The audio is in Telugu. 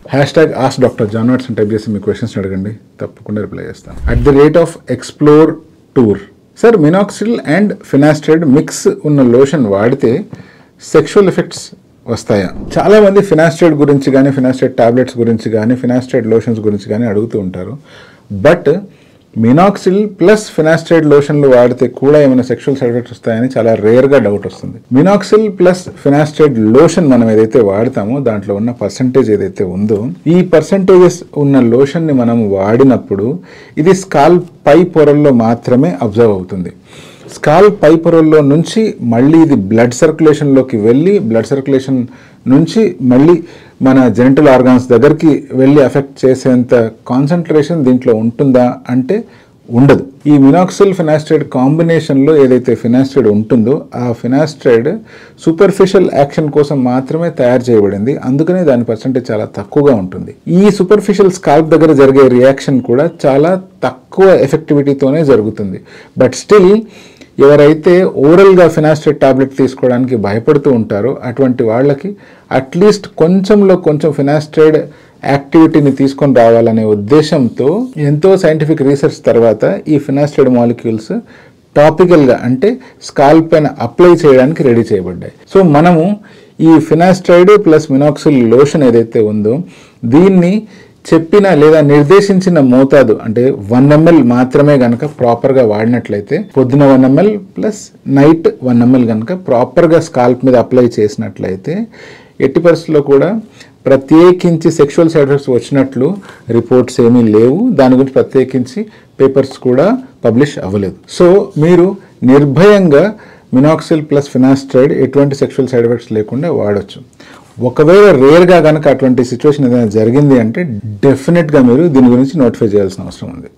Ask Dr. John Watson type చేసి మీ క్వశ్చన్స్ అడగండి, తప్పకుండా రిప్లై చేస్తాను. @explore tour. Sir, minoxidil and finasteride mix ఉన్న లోషన్ వాడితే సెక్షువల్ ఎఫెక్ట్స్ వస్తాయా? చాలామంది ఫినాస్టైడ్ గురించి కానీ, ఫినాస్టైడ్ టాబ్లెట్స్ గురించి కానీ, ఫినాస్టైడ్ లోషన్స్ గురించి కానీ అడుగుతూ ఉంటారు. బట్ మినాక్సిల్ ప్లస్ ఫినాస్టైడ్ లోషన్లు వాడితే కూడా ఏమైనా సెక్షువల్ సైడ్ ఎఫెక్ట్స్ వస్తాయని చాలా రేర్గా డౌట్ వస్తుంది. మినాక్సిల్ ప్లస్ ఫినాస్టైడ్ లోషన్ మనం ఏదైతే వాడతామో దాంట్లో ఉన్న పర్సంటేజ్ ఏదైతే ఉందో, ఈ పర్సంటేజెస్ ఉన్న లోషన్ని మనం వాడినప్పుడు ఇది స్కాల్ప్ పై పొరల్లో మాత్రమే అబ్జర్వ్ అవుతుంది. స్కాల్ప్ పై పొరల్లో నుంచి మళ్ళీ ఇది బ్లడ్ సర్క్యులేషన్లోకి వెళ్ళి, బ్లడ్ సర్క్యులేషన్ నుంచి మళ్ళీ మన జెనిటల్ ఆర్గాన్స్ దగ్గరికి వెళ్ళి ఎఫెక్ట్ చేసేంత కాన్సన్ట్రేషన్ దీంట్లో ఉంటుందా అంటే ఉండదు. ఈ మినాక్సిల్ ఫినాస్టైడ్ కాంబినేషన్లో ఏదైతే ఫినాస్టైడ్ ఉంటుందో ఆ ఫినాస్టైడ్ సూపర్ఫిషియల్ యాక్షన్ కోసం మాత్రమే తయారు చేయబడింది. అందుకనే దాని పర్సంటేజ్ చాలా తక్కువగా ఉంటుంది. ఈ సూపర్ఫిషియల్ స్కాల్ప్ దగ్గర జరిగే రియాక్షన్ కూడా చాలా తక్కువ ఎఫెక్టివిటీతోనే జరుగుతుంది. బట్ స్టిల్ ఎవరైతే ఓరల్గా ఫినాస్టైడ్ టాబ్లెట్ తీసుకోవడానికి భయపడుతూ ఉంటారో అటువంటి వాళ్ళకి అట్లీస్ట్ కొంచెంలో కొంచెం ఫినాస్టైడ్ యాక్టివిటీని తీసుకొని రావాలనే ఉద్దేశంతో ఎంతో సైంటిఫిక్ రీసెర్చ్ తర్వాత ఈ ఫినాస్టైడ్ మాలిక్యూల్స్ టాపికల్గా అంటే స్కాల్ప్ పైన అప్లై చేయడానికి రెడీ చేయబడ్డాయి. సో మనము ఈ ఫినాస్టైడ్ ప్లస్ మినాక్సిల్ లోషన్ ఏదైతే ఉందో దీన్ని చెప్పిన లేదా నిర్దేశించిన మోతాదు అంటే 1 ml మాత్రమే కనుక ప్రాపర్గా వాడినట్లయితే, పొద్దున 1 ml ప్లస్ నైట్ 1 ml కనుక ప్రాపర్గా స్కాల్ప్ మీద అప్లై చేసినట్లయితే ఎట్టి పరిస్థితుల్లో కూడా ప్రత్యేకించి సెక్షువల్ సైడ్ ఎఫెక్ట్స్ వచ్చినట్లు రిపోర్ట్స్ ఏమీ లేవు. దాని గురించి ప్రత్యేకించి పేపర్స్ కూడా పబ్లిష్ అవ్వలేదు. సో మీరు నిర్భయంగా మినాక్సిల్ ప్లస్ ఫినాస్టైడ్ ఎటువంటి సెక్షువల్ సైడ్ ఎఫెక్ట్స్ లేకుండా వాడచ్చు. ఒకవేళ రేర్గా కనుక అటువంటి సిచ్యువేషన్ ఏదైనా జరిగింది అంటే డెఫినెట్గా మీరు దీని గురించి నోటిఫై చేయాల్సిన అవసరం ఉంది.